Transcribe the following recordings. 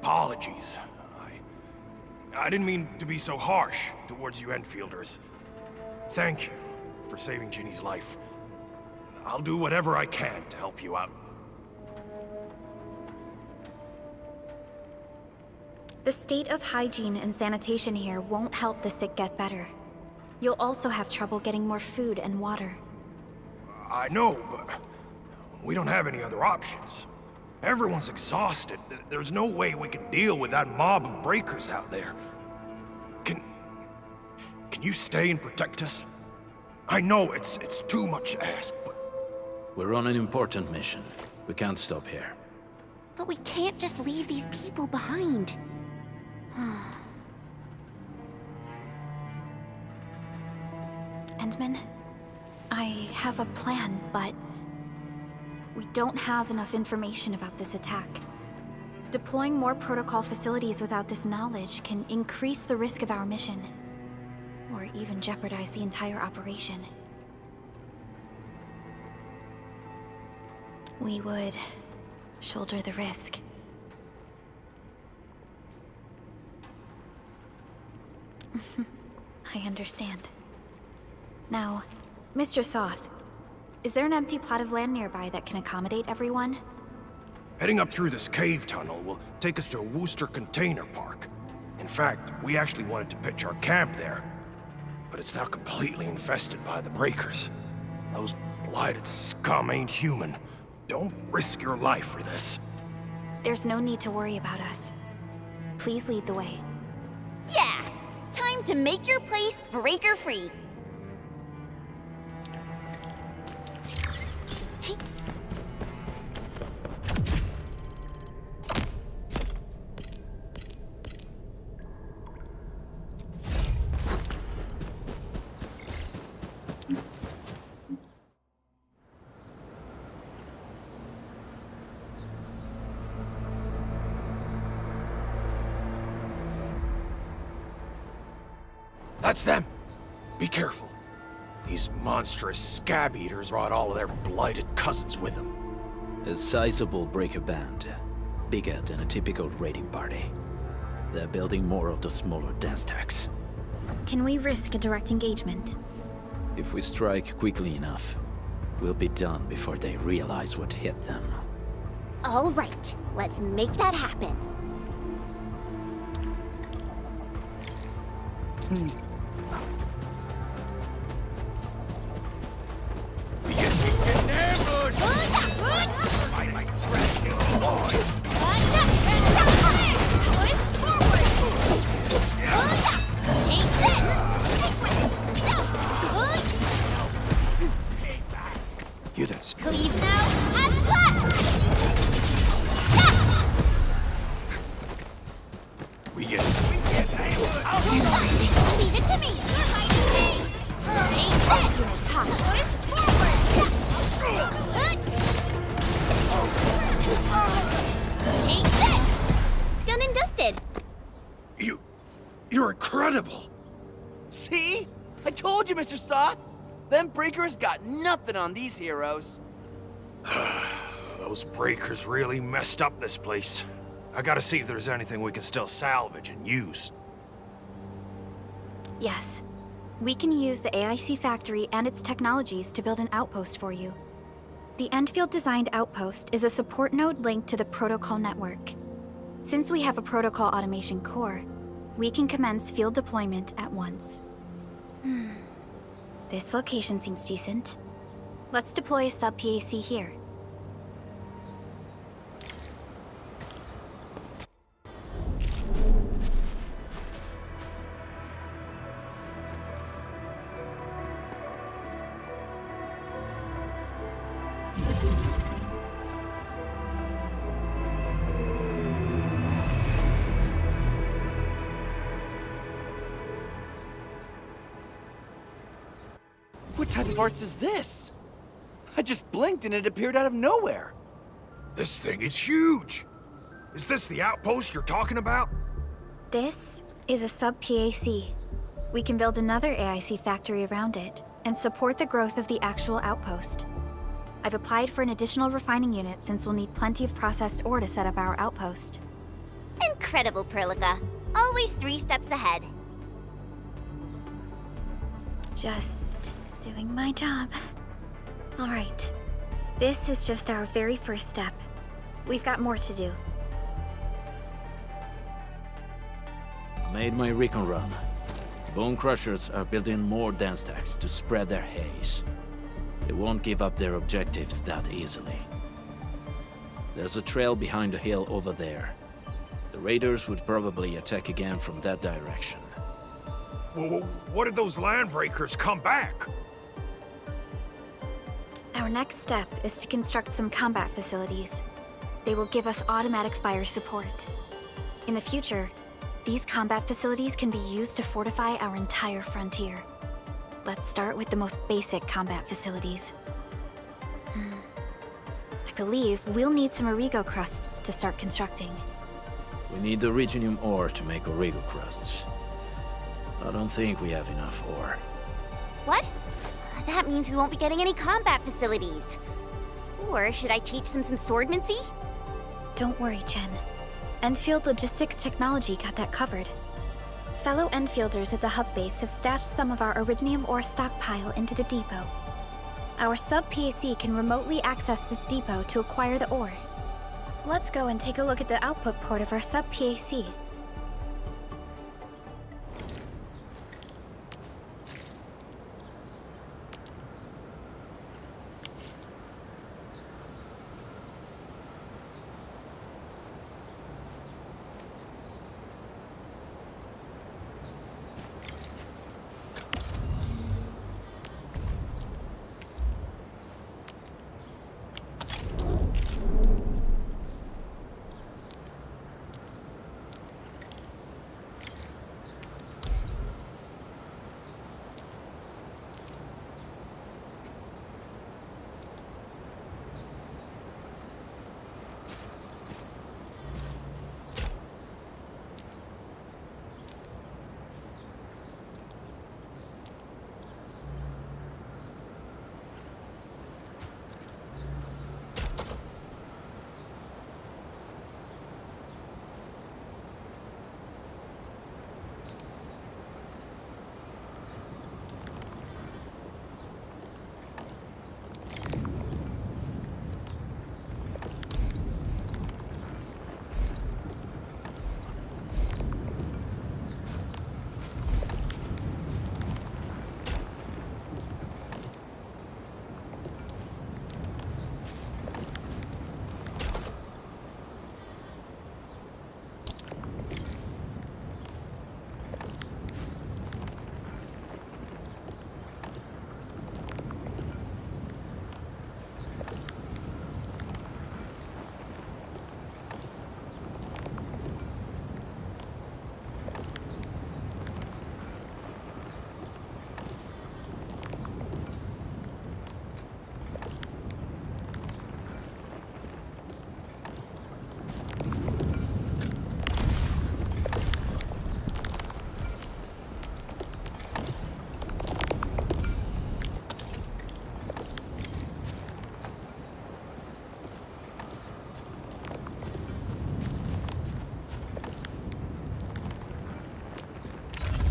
Apologies. I didn't mean to be so harsh towards you Enfielders. Thank you for saving Ginny's life. I'll do whatever I can to help you out. The state of hygiene and sanitation here won't help the sick get better. You'll also have trouble getting more food and water. I know, but we don't have any other options. Everyone's exhausted. There's no way we can deal with that mob of breakers out there. Can you stay and protect us? I know it's too much to ask, but... We're on an important mission. We can't stop here. But we can't just leave these people behind. Endman, I have a plan, but we don't have enough information about this attack. Deploying more protocol facilities without this knowledge can increase the risk of our mission, or even jeopardize the entire operation. We would shoulder the risk. I understand. Now, Mr. Soth, is there an empty plot of land nearby that can accommodate everyone? Heading up through this cave tunnel will take us to a Wooster container park. In fact, we actually wanted to pitch our camp there, but it's now completely infested by the breakers. Those blighted scum ain't human. Don't risk your life for this. There's no need to worry about us. Please lead the way. Yeah! Time to make your place breaker-free. Hey. That's them! Be careful. These monstrous scab eaters brought all of their blighted cousins with them. A sizable breaker band. Bigger than a typical raiding party. They're building more of the smaller dance tags. Can we risk a direct engagement? If we strike quickly enough, we'll be done before they realize what hit them. All right, let's make that happen. You that's... Cleave now and blast! We get... Leave it to me! Take this! Take this! Done and dusted. You're incredible! See? I told you, Mr. Soth! Them breakers got nothing on these heroes. Those breakers really messed up this place. I gotta see if there's anything we can still salvage and use. Yes. We can use the AIC factory and its technologies to build an outpost for you. The Endfielddd-designed outpost is a support node linked to the protocol network. Since we have a protocol automation core, we can commence field deployment at once. This location seems decent. Let's deploy a sub-PAC here. What type of arts is this? I just blinked and it appeared out of nowhere. This thing is huge! Is this the outpost you're talking about? This is a sub-PAC. We can build another AIC factory around it and support the growth of the actual outpost. I've applied for an additional refining unit since we'll need plenty of processed ore to set up our outpost. And Incredible, Perlica. Always 3 steps ahead. Just doing my job. All right. This is just our very first step. We've got more to do. I made my recon run. Bone Crushers are building more dance stacks to spread their haze. They won't give up their objectives that easily. There's a trail behind the hill over there. The raiders would probably attack again from that direction. Well, what if those landbreakers come back? Our next step is to construct some combat facilities. They will give us automatic fire support. In the future, these combat facilities can be used to fortify our entire frontier. Let's start with the most basic combat facilities. I believe we'll need some Origo crusts to start constructing. We need the Reginium ore to make Origo crusts. I don't think we have enough ore. What? That means we won't be getting any combat facilities. Or should I teach them some swordmancy? Don't worry, Chen. Endfielddd Logistics Technology got that covered. Fellow Enfielders at the hub base have stashed some of our Originium ore stockpile into the depot. Our sub-PAC can remotely access this depot to acquire the ore. Let's go and take a look at the output port of our sub-PAC.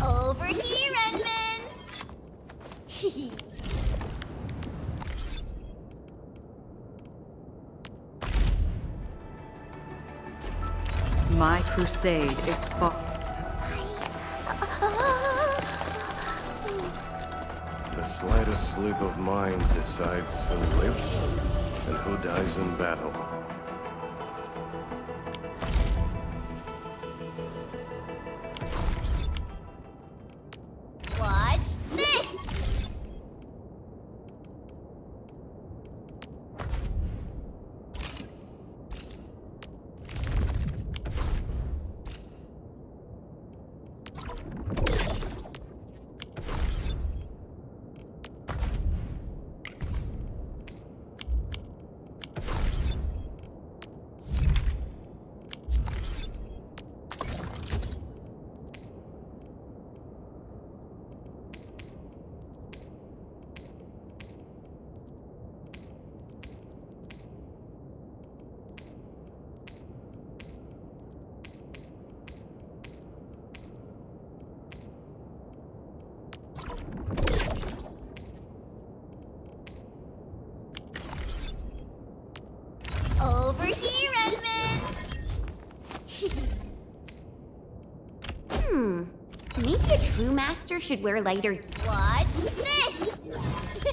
Over here, Redman! My crusade is far. The slightest slip of mine decides who lives and who dies in battle. Watch this! crewmaster should wear lighter. Watch this! Awesome.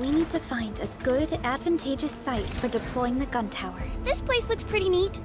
We need to find a good, advantageous site for deploying the gun tower. This place looks pretty neat.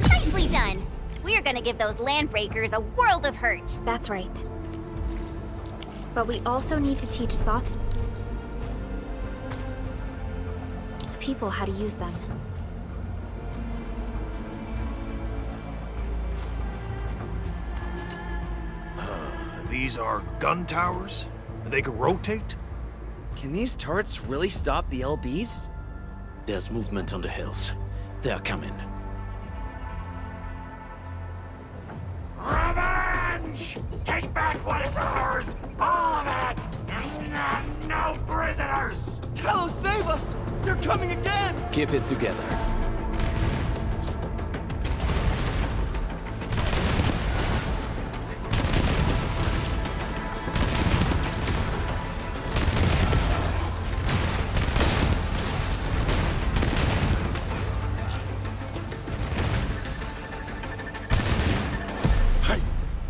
Nicely done. We're gonna give those landbreakers a world of hurt. That's right. But we also need to teach Soth's people how to use them. These are gun towers? They could rotate? Can these turrets really stop the LBs? There's movement on the hills. They're coming. Revenge! Take back what is ours! All of it! And no prisoners! Talos, save us! They're coming again! Keep it together.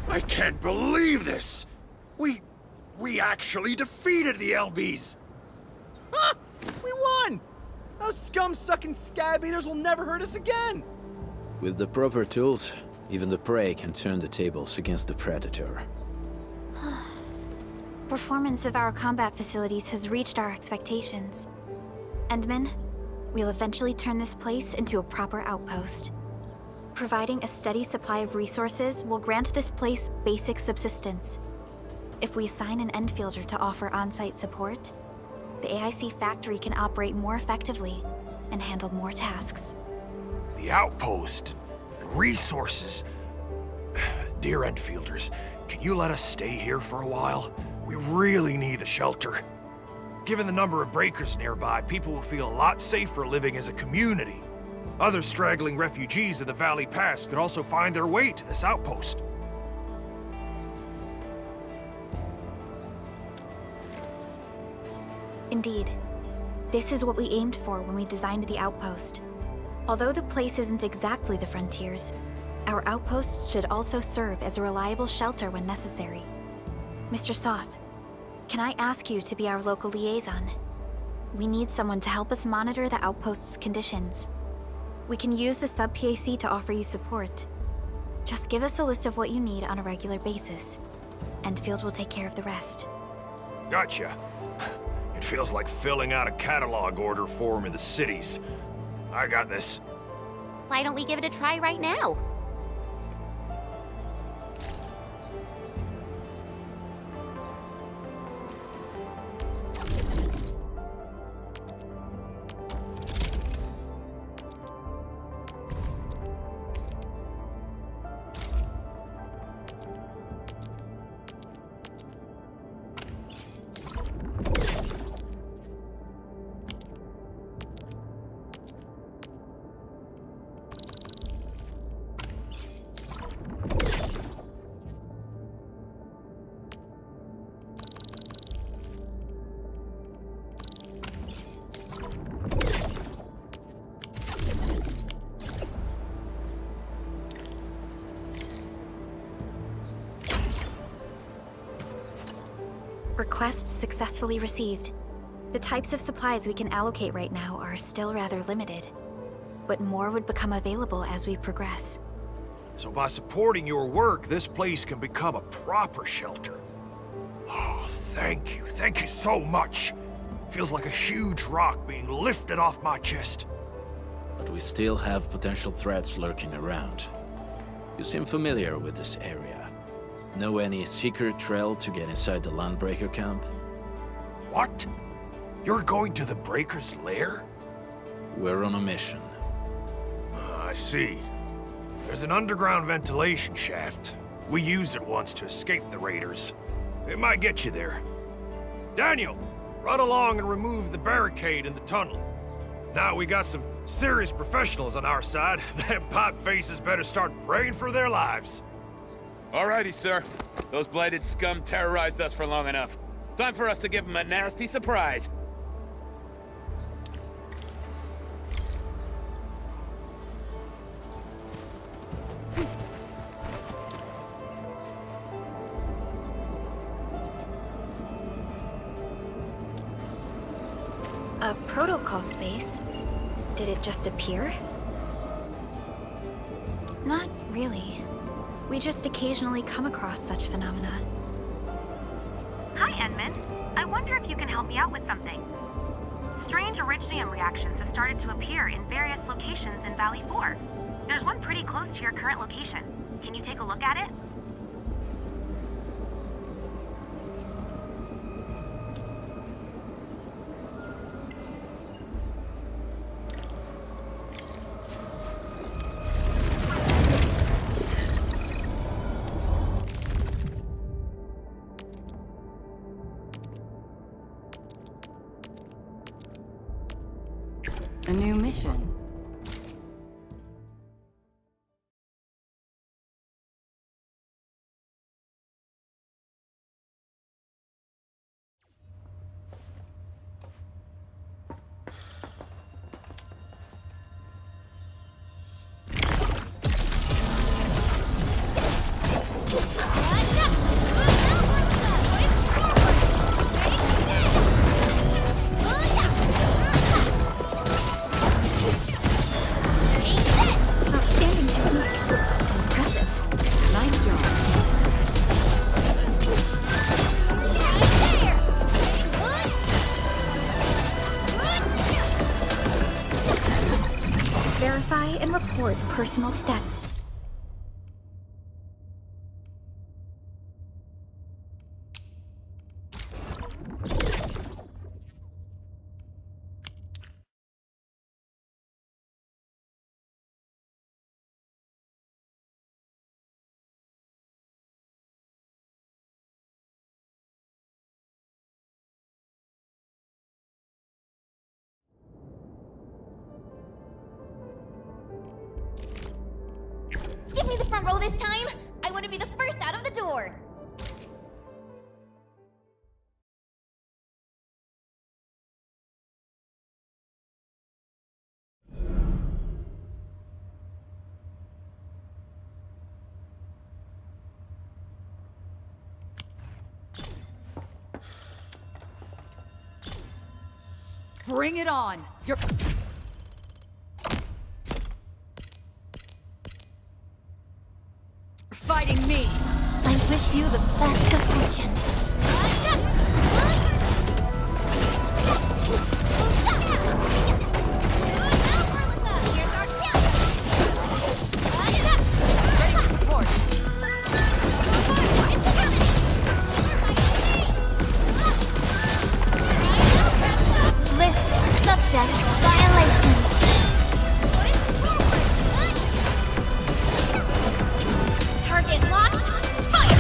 I can't believe this! We actually defeated the LBs! Ha! We won! Those scum-sucking scab eaters will never hurt us again! With the proper tools, even the prey can turn the tables against the predator. Performance of our combat facilities has reached our expectations. Endman, we'll eventually turn this place into a proper outpost. Providing a steady supply of resources will grant this place basic subsistence. If we assign an Endfielder to offer on-site support, the AIC factory can operate more effectively and handle more tasks. The outpost and resources. Dear Endfielders, can you let us stay here for a while? We really need the shelter. Given the number of breakers nearby, people will feel a lot safer living as a community. Other straggling refugees of the Valley Pass could also find their way to this outpost. Indeed. This is what we aimed for when we designed the outpost. Although the place isn't exactly the frontiers, our outposts should also serve as a reliable shelter when necessary. Mr. Soth, can I ask you to be our local liaison? We need someone to help us monitor the outpost's conditions. We can use the sub-PAC to offer you support. Just give us a list of what you need on a regular basis. Endfielddd will take care of the rest. Gotcha. It feels like filling out a catalog order form in the cities. I got this. Why don't we give it a try right now? Request successfully received. The types of supplies we can allocate right now are still rather limited, but more would become available as we progress. So by supporting your work, this place can become a proper shelter. Oh, thank you. Thank you so much. Feels like a huge rock being lifted off my chest. But we still have potential threats lurking around. You seem familiar with this area. Know any secret trail to get inside the Landbreaker camp? What? You're going to the Breaker's lair? We're on a mission. I see. There's an underground ventilation shaft. We used it once to escape the raiders. It might get you there. Daniel, run along and remove the barricade in the tunnel. Now we got some serious professionals on our side. Them pipe faces better start praying for their lives. Alrighty, sir. Those blighted scum terrorized us for long enough. Time for us to give them a nasty surprise. A protocol space? Did it just appear? Not really. We just occasionally come across such phenomena. Hi, Edmund. I wonder if you can help me out with something. Strange originium reactions have started to appear in various locations in Valley 4. There's one pretty close to your current location. Can you take a look at it? A new mission. Outstanding technique. Impressive. Nice job. Verify and report personal status. Give me the front row this time! I want to be the first out of the door! Bring it on! You're fighting me! I wish you the best of fortune. List subject violations. Target locked. Fire!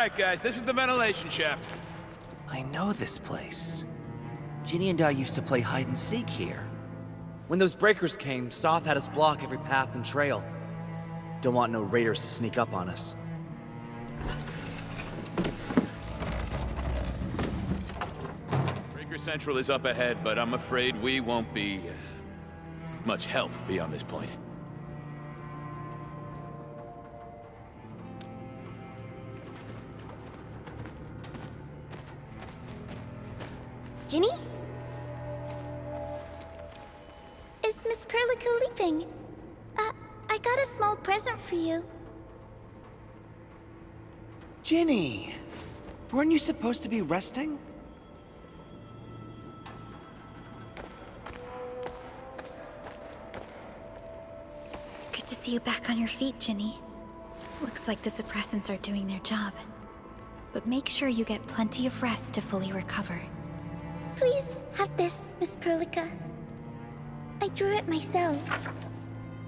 right, guys, this is the ventilation shaft. I know this place. Ginny and I used to play hide and seek here. When those breakers came, Soth had us block every path and trail. Don't want no raiders to sneak up on us. Breaker Central is up ahead, but I'm afraid we won't be much help beyond this point. Ginny? Is Miss Perlica leaving? I got a small present for you. Ginny! Weren't you supposed to be resting? Good to see you back on your feet, Ginny. Looks like the suppressants are doing their job. But make sure you get plenty of rest to fully recover. Please have this, Miss Perlica. I drew it myself.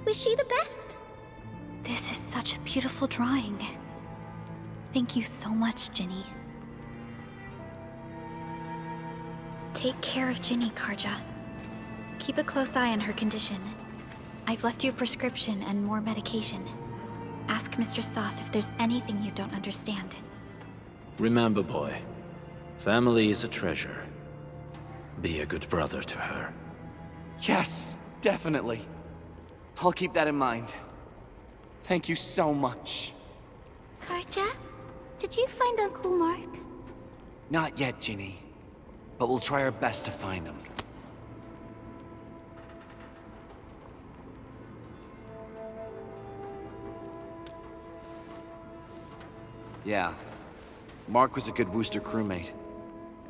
Wish you the best. This is such a beautiful drawing. Thank you so much, Ginny. Take care of Ginny, Karja. Keep a close eye on her condition. I've left you a prescription and more medication. Ask Mr. Soth if there's anything you don't understand. Remember, boy, family is a treasure. Be a good brother to her. Yes, definitely. I'll keep that in mind. Thank you so much. Karja, did you find Uncle Mark? Not yet, Ginny. But we'll try our best to find him. Yeah. Mark was a good Wooster crewmate.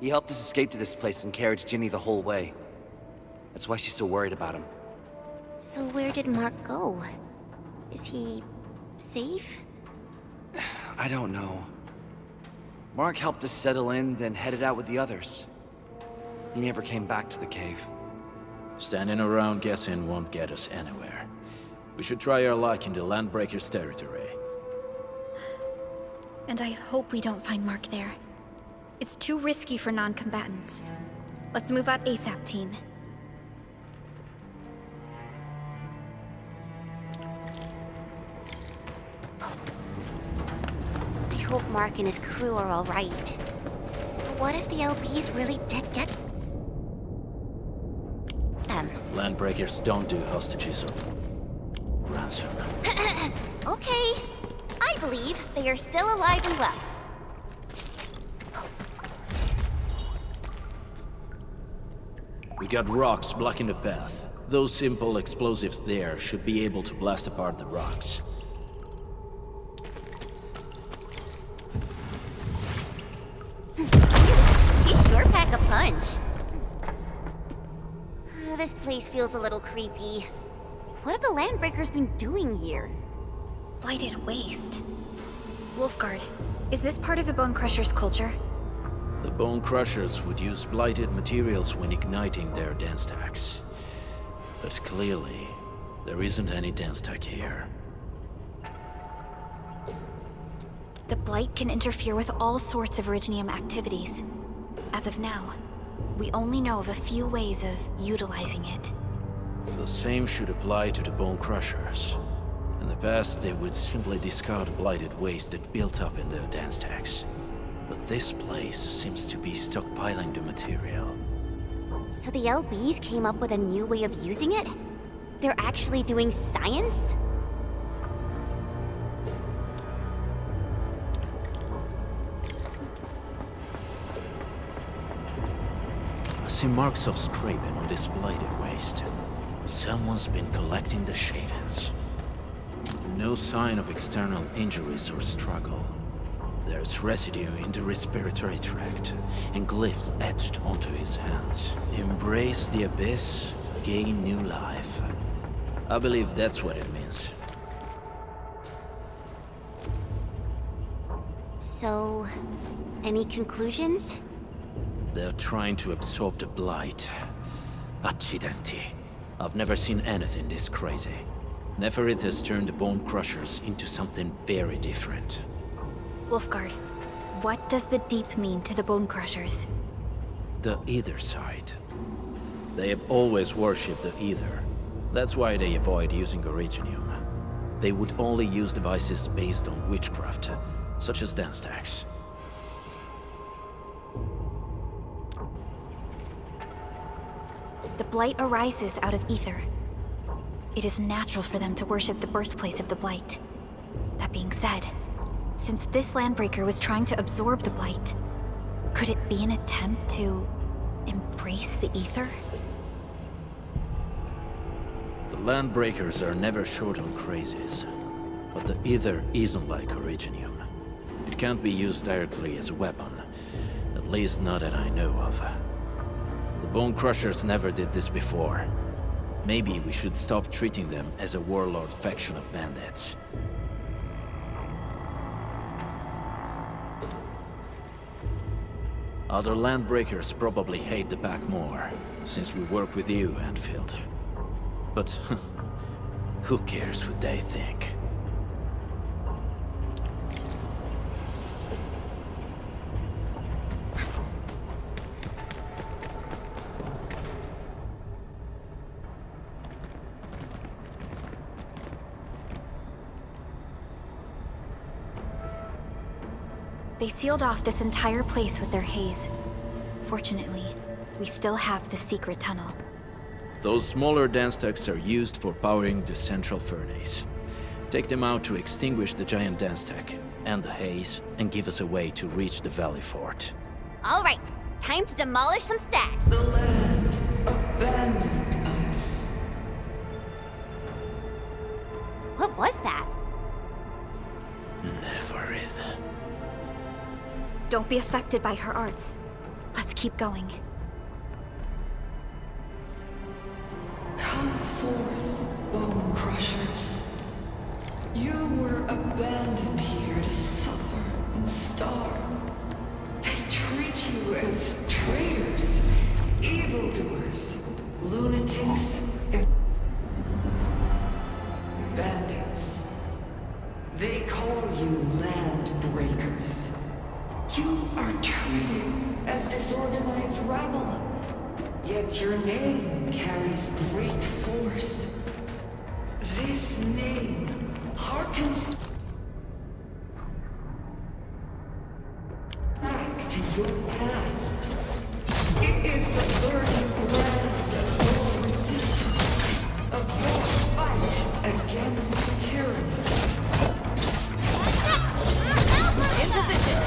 He helped us escape to this place and carried Ginny the whole way. That's why she's so worried about him. So where did Mark go? Is he safe? I don't know. Mark helped us settle in, then headed out with the others. He never came back to the cave. Standing around guessing won't get us anywhere. We should try our luck in the Landbreakers' territory. And I hope we don't find Mark there. It's too risky for non-combatants. Let's move out ASAP, team. I hope Mark and his crew are all right. But what if the LBs really did get them? Landbreakers don't do hostages or ransom. Okay. I believe they are still alive and well. We got rocks blocking the path. Those simple explosives there should be able to blast apart the rocks. You sure pack a punch. This place feels a little creepy. What have the Landbreakers been doing here? Blighted waste. Wolfguard, is this part of the Bone Crusher's culture? The Bone Crushers would use blighted materials when igniting their dance stacks. But clearly, there isn't any dance stack here. The Blight can interfere with all sorts of Originium activities. As of now, we only know of a few ways of utilizing it. The same should apply to the Bone Crushers. In the past, they would simply discard blighted waste that built up in their dance stacks. But this place seems to be stockpiling the material. So the LBs came up with a new way of using it? They're actually doing science? I see marks of scraping on this blighted waste. Someone's been collecting the shavings. No sign of external injuries or struggle. There's residue in the respiratory tract, and glyphs etched onto his hands. Embrace the abyss, gain new life. I believe that's what it means. So, any conclusions? They're trying to absorb the blight. Accidenti. I've never seen anything this crazy. Neferith has turned the Bone Crushers into something very different. Wolfguard, what does the Deep mean to the Bone Crushers? The Ether side. They have always worshipped the Ether. That's why they avoid using Originium. They would only use devices based on witchcraft, such as dance stacks. The Blight arises out of Ether. It is natural for them to worship the birthplace of the Blight. That being said, since this Landbreaker was trying to absorb the Blight, could it be an attempt to embrace the Ether? The Landbreakers are never short on crazes, but the Ether isn't like Originium. It can't be used directly as a weapon, at least not that I know of. The Bone Crushers never did this before. Maybe we should stop treating them as a warlord faction of bandits. Other Landbreakers probably hate the pack more, since we work with you, Endfielddd. But who cares what they think? They sealed off this entire place with their haze. Fortunately, we still have the secret tunnel. Those smaller dance stacks are used for powering the central furnace. Take them out to extinguish the giant dance stack and the haze, and give us a way to reach the Valley Fort. All right, time to demolish some stacks. The land abandoned us. What was that? Neverith. Don't be affected by her arts. Let's keep going. Come forth, Bone Crushers. You were abandoned here to suffer and starve. They treat you as traitors, evildoers, lunatics, and bandits. They call you land breakers. You are treated as disorganized rabble. Yet your name carries great force. This name harkens back to your past. It is the burning brand of your resistance, of your fight against tyranny. In position.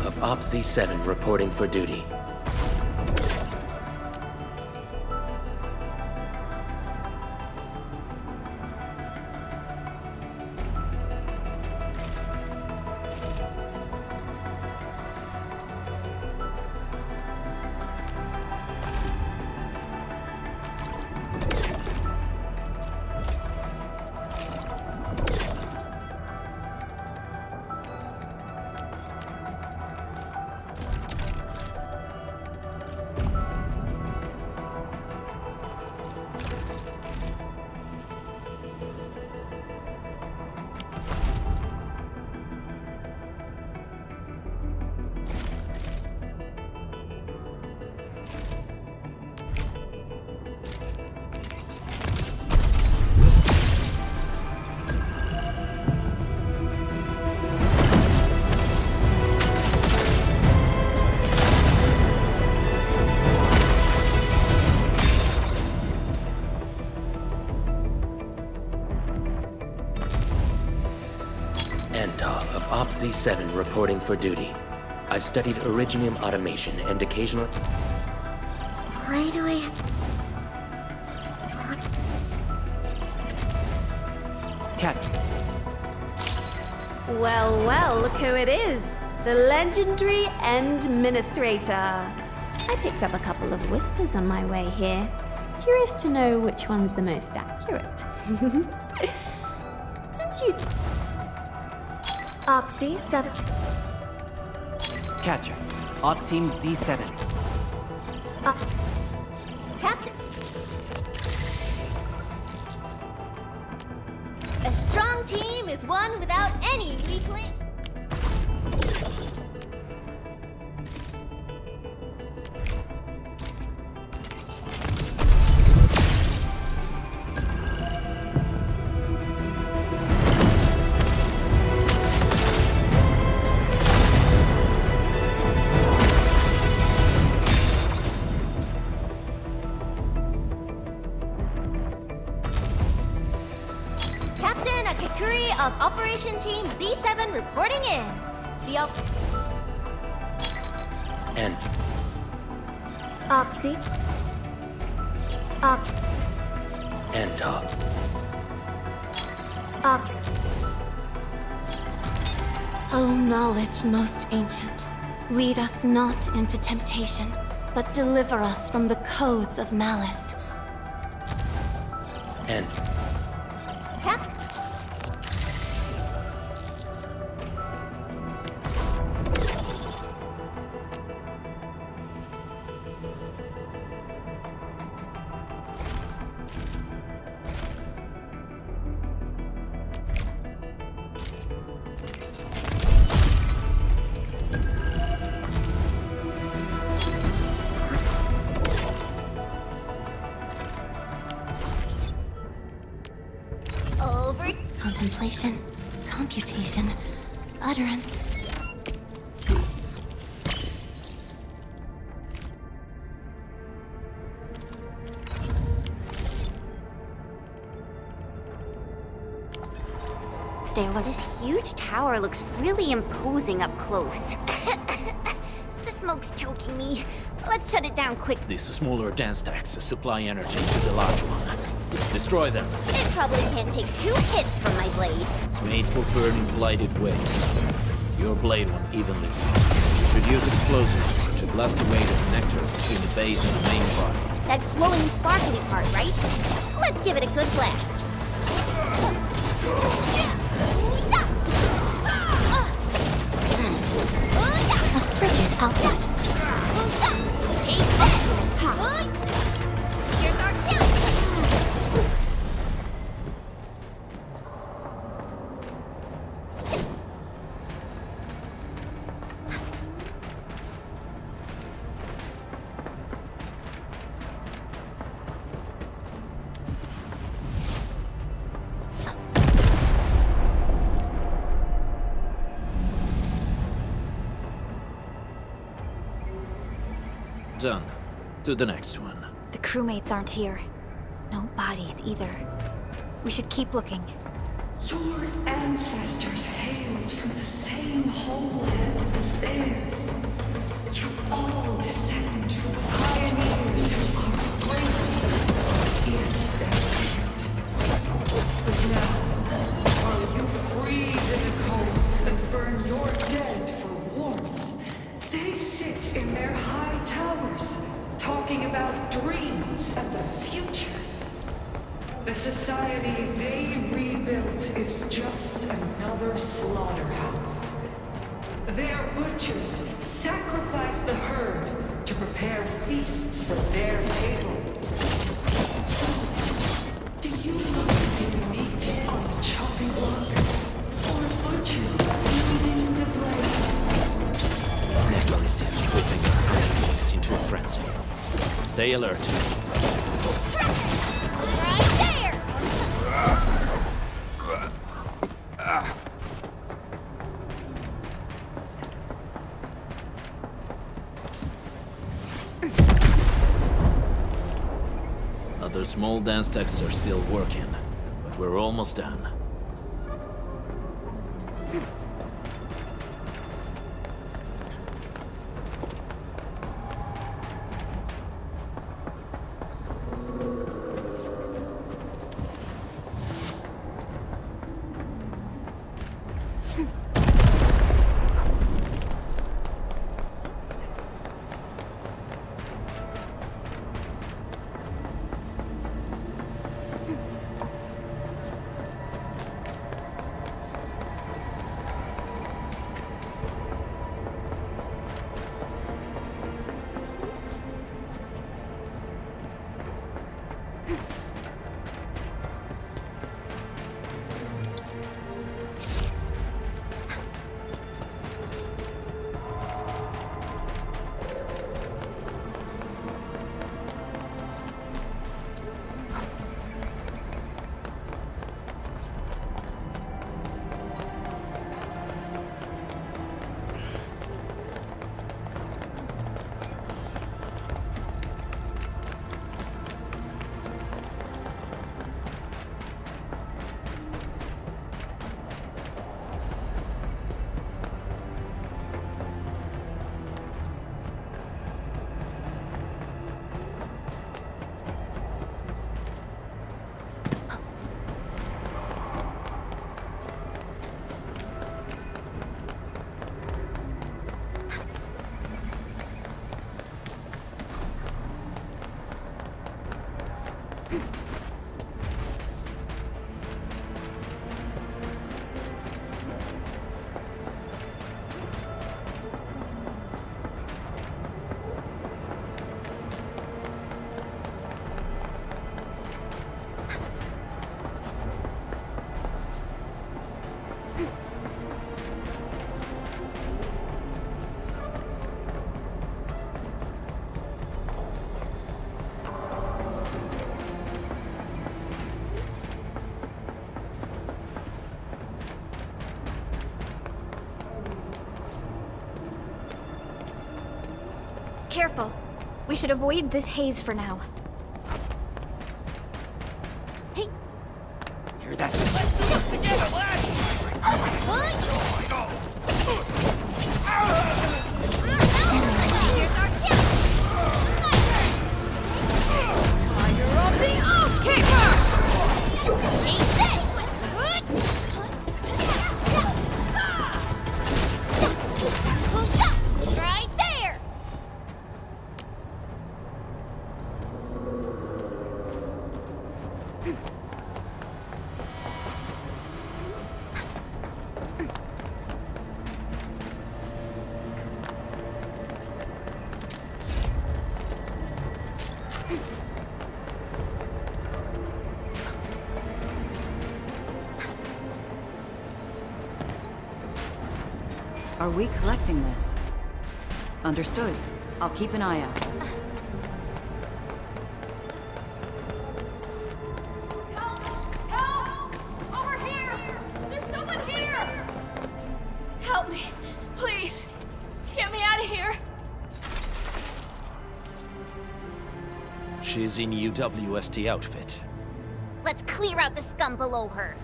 Of OPC-7 reporting for duty. Endfielddd of Op Z7 reporting for duty. I've studied originium automation and occasionally... Why do I... Cat. Well, well, look who it is. The legendary Endministrator. I picked up a couple of whispers on my way here. Curious to know which one's the most accurate. Since you... Oxy 7. Catcher. Op Team Z7. Captain! A strong team is one without any weakling. Captain Akakuri of Operation Team Z7 reporting in. The And Oxy. Endfielddd. Ox. O knowledge most ancient, lead us not into temptation, but deliver us from the codes of malice. And Captain. Over. Contemplation, computation, utterance. Stayla, this huge tower looks really imposing up close. The smoke's choking me. Let's shut it down quick. These smaller dance stacks supply energy to the large one. Destroy them. It probably can't take 2 hits from my blade. It's made for burning blighted waste. Your blade won't evenly. You should use explosives to blast away the connector between the base and the main part. That glowing sparkly part, right? Let's give it a good blast. A frigid outlet. Take this! Here's our kill! Done. To the next one. The crewmates aren't here. No bodies either. We should keep looking. Your ancestors hailed from the same homeland as theirs. You all descend from the pioneers who are great, yet desperate. But now, while you freeze in the cold and burn your dead for warmth, they sit in their high towers, talking about dreams and the future. The society they rebuilt is just another slaughterhouse. Their butchers sacrifice the herd to prepare feasts for their table. Do you want to be meat on the chopping block? Or butcher using the blade? Never let this whipping your enemies into a frenzy. Stay alert. Right there! Other small dance stacks are still working, but we're almost done. Careful. We should avoid this haze for now. Hey. Hear that? Let's do this together, Here's our chance! Fire of the Oathkeeper! Take this! Right there! Are we collecting this? Understood. I'll keep an eye out. Help! Over here! There's someone here! Help me, please! Get me out of here! She's in UWST outfit. Let's clear out the scum below her.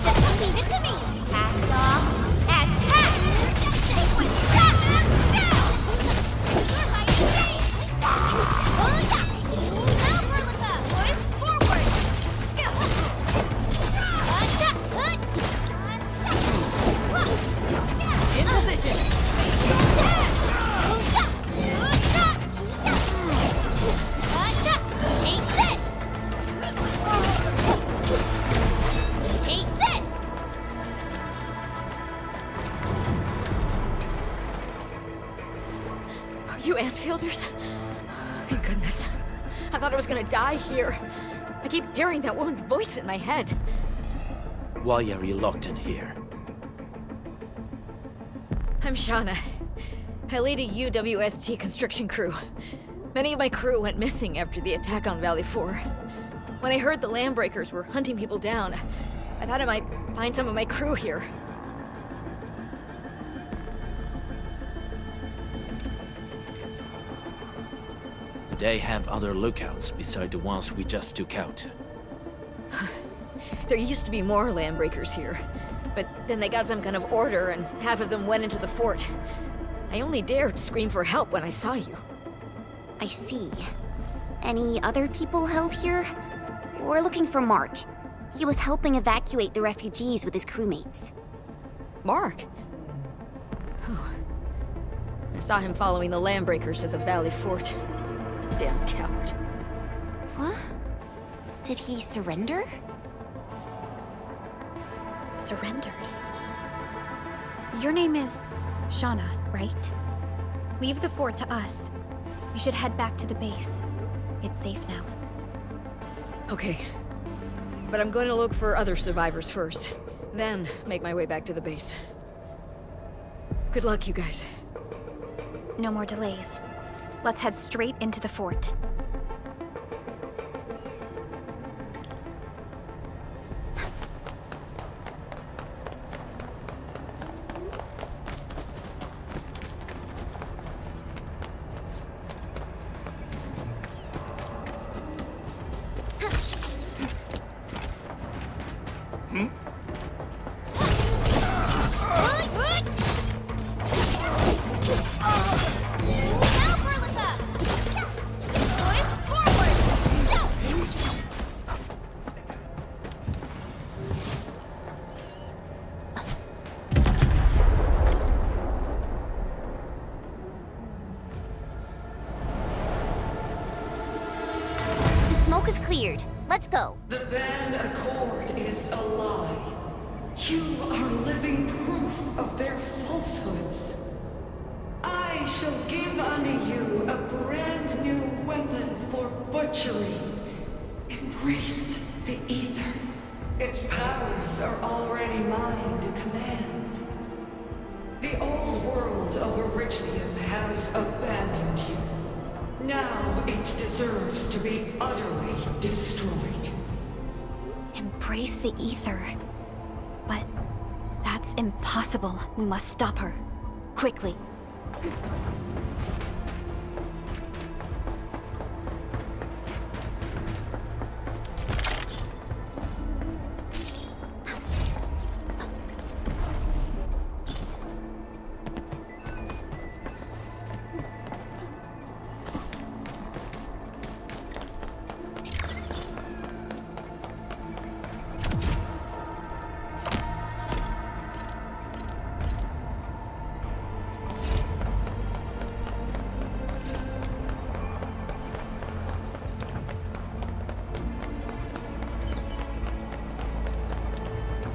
Just leave it to me. Cast off as cast. Take one shot. Down. You're my escape. Oh yeah. Now Verlica, boys, forward. In position! Take this! Take this! Are you Endfielders? Thank goodness. I thought I was gonna die here. I keep hearing that woman's voice in my head. Why are you locked in here? I'm Shauna. I lead a UWST construction crew. Many of my crew went missing after the attack on Valley 4. When I heard the Landbreakers were hunting people down, I thought I might find some of my crew here. They have other lookouts beside the ones we just took out. There used to be more Landbreakers here, but then they got some kind of order and half of them went into the fort. I only dared scream for help when I saw you. I see. Any other people held here? We're looking for Mark. He was helping evacuate the refugees with his crewmates. Mark? I saw him following the Landbreakers to the Valley Fort. Damn coward. What? Did he surrender? Surrendered. Your name is Shauna, right? Leave the fort to us. You should head back to the base. It's safe now. Okay. But I'm going to look for other survivors first. Then make my way back to the base. Good luck, you guys. No more delays. Let's head straight into the fort. Smoke is cleared. Let's go. The band accord is a lie. You are living proof of their falsehoods. I shall give unto you a brand new weapon for butchery. Embrace the ether. Its powers are already mine to command. The old world of Originium has abandoned you. Now it deserves to be utterly destroyed. Embrace the ether. But that's impossible. We must stop her. Quickly.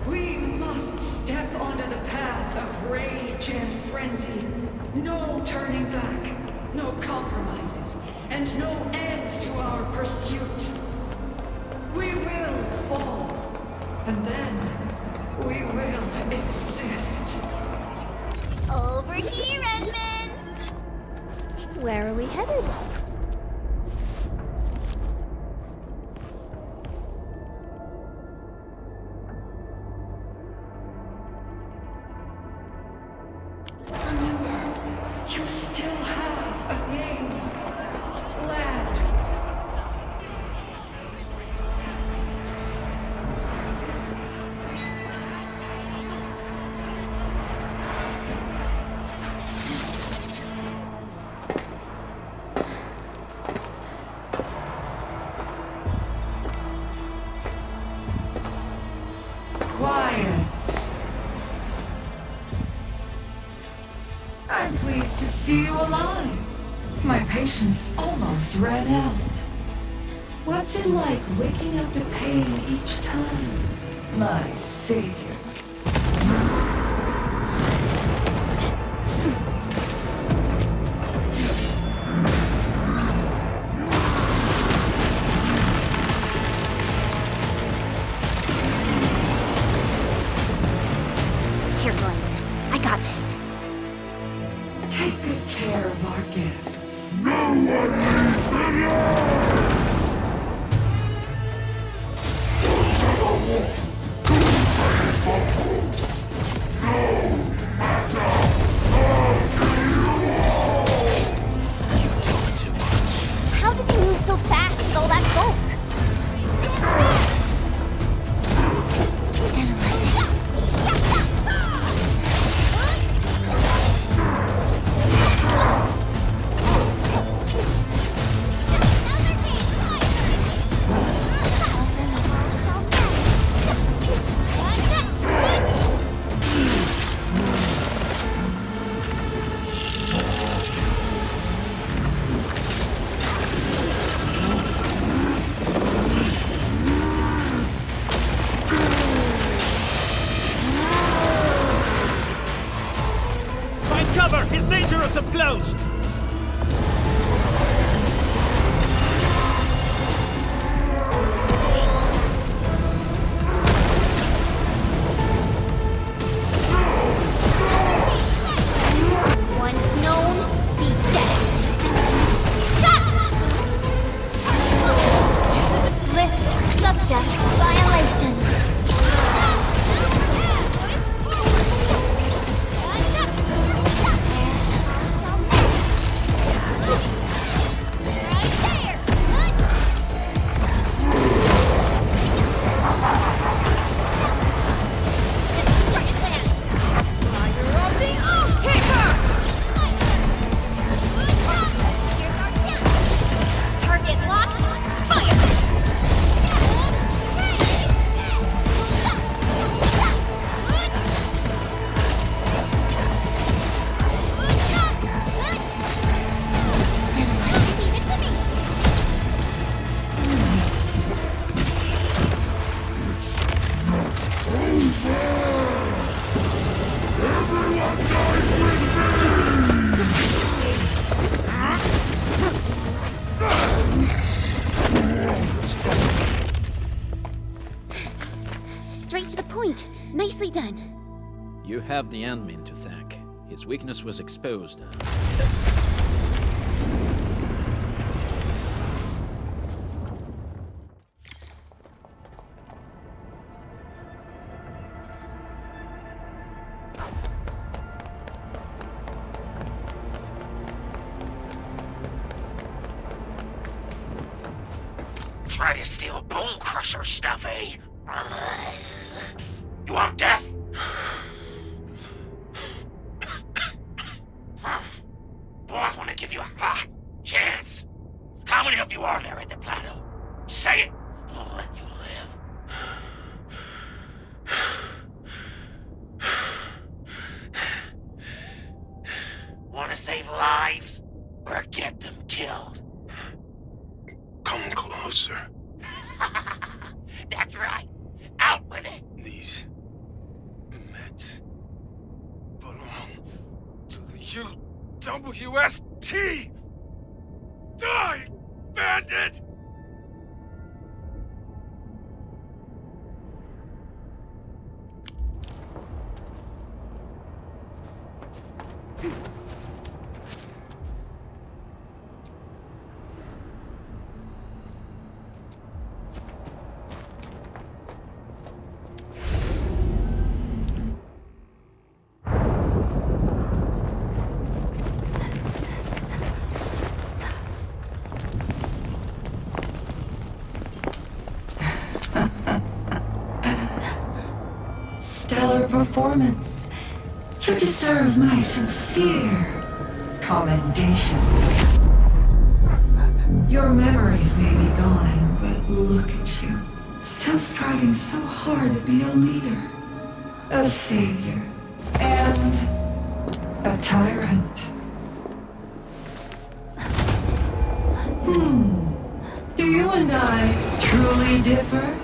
We must step onto the path of rage and frenzy. No turning back, no compromises, and no end to our pursuit. We will fall, and then we will exist. Over here, Edmund! Where are we headed? Remember, you still have a name. Land. Quiet. I'm pleased to see you alive. My patience almost ran out. What's it like waking up to pain each time? My savior. Careful, Edmund. I got this. Take good care of our guests. How does he move so fast with all that bulk? Find cover! He's dangerous up close! Once known, be dead. List subject violations. Target locked. Fire! Leave it to me. Straight to the point. Nicely done. You have the admin to thank. His weakness was exposed. try to steal Bone Crusher stuff, eh? You want death? Boss want to give you a chance. How many of you are there in the plateau? Say it. We'll let you live. Want to save lives or get them killed? Come closer. That's right. Out with it. These meds belong to the UWST! Die, bandit! Stellar performance. You deserve my sincere commendations. Your memories may be gone, but look at you. Still striving so hard to be a leader, a savior, and a tyrant. Do you and I truly differ?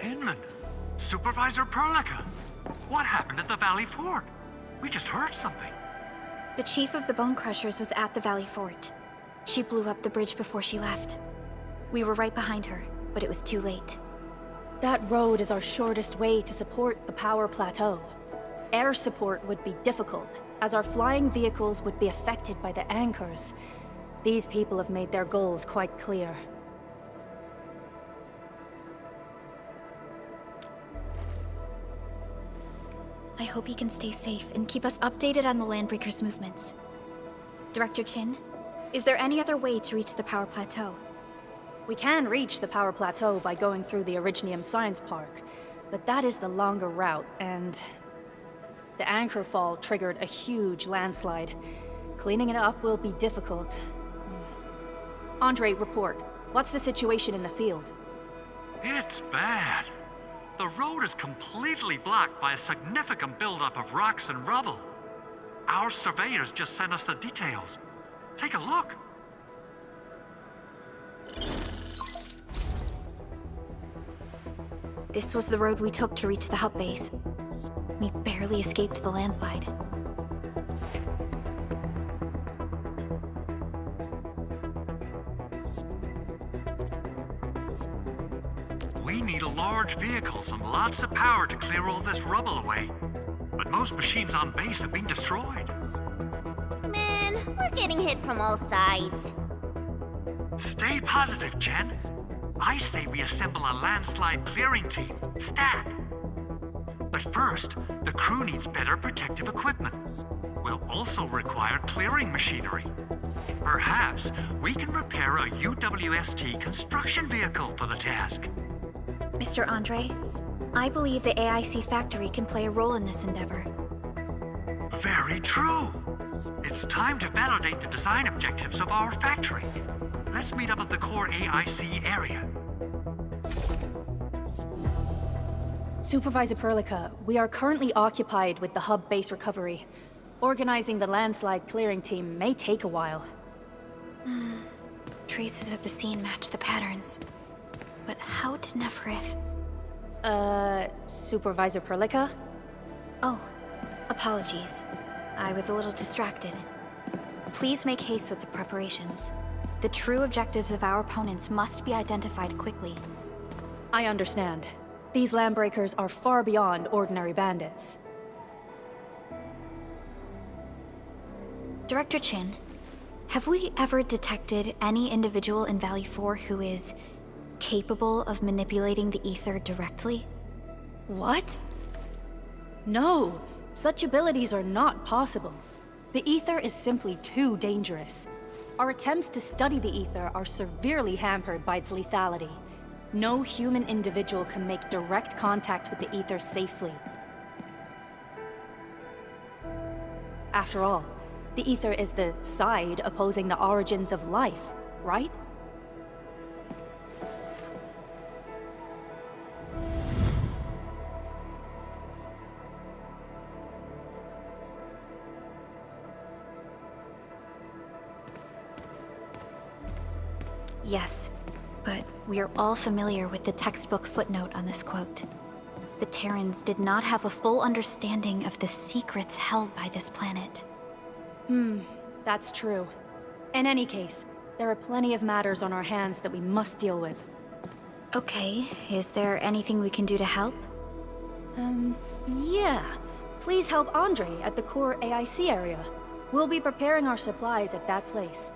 Inman, Supervisor Perlica, what happened at the Valley Fort? We just heard something. The chief of the Bone Crushers was at the Valley Fort. She blew up the bridge before she left. We were right behind her, but it was too late. That road is our shortest way to support the power plateau. Air support would be difficult, as our flying vehicles would be affected by the anchors. These people have made their goals quite clear. I hope he can stay safe and keep us updated on the Landbreakers' movements. Director Chin, is there any other way to reach the power plateau? We can reach the power plateau by going through the Originium Science Park, but that is the longer route, and the anchor fall triggered a huge landslide. Cleaning it up will be difficult. Andre, report. What's the situation in the field? It's bad. The road is completely blocked by a significant buildup of rocks and rubble. Our surveyors just sent us the details. Take a look. This was the road we took to reach the hub base. We barely escaped the landslide. We need large vehicles and lots of power to clear all this rubble away. But most machines on base have been destroyed. Man, we're getting hit from all sides. Stay positive, Chen. I say we assemble a landslide clearing team, stat. But first, the crew needs better protective equipment. We'll also require clearing machinery. Perhaps we can repair a UWST construction vehicle for the task. Mr. Andre, I believe the AIC factory can play a role in this endeavor. Very true. It's time to validate the design objectives of our factory. Let's meet up at the core AIC area. Supervisor Perlica, we are currently occupied with the hub base recovery. Organizing the landslide clearing team may take a while. Traces at the scene match the patterns. But how did Neferith... Supervisor Perlica? Oh, Apologies. I was a little distracted. Please make haste with the preparations. The true objectives of our opponents must be identified quickly. I understand. These landbreakers are far beyond ordinary bandits. Director Chin, have we ever detected any individual in Valley 4 who is capable of manipulating the ether directly? What? No, such abilities are not possible. The ether is simply too dangerous. Our attempts to study the ether are severely hampered by its lethality. No human individual can make direct contact with the ether safely. After all, the ether is the side opposing the origins of life, right? Yes, but we are all familiar with the textbook footnote on this quote. The Terrans did not have a full understanding of the secrets held by this planet. That's true. In any case, there are plenty of matters on our hands that we must deal with. Okay, is there anything we can do to help? Yeah. Please help Andre at the core AIC area. We'll be preparing our supplies at that place.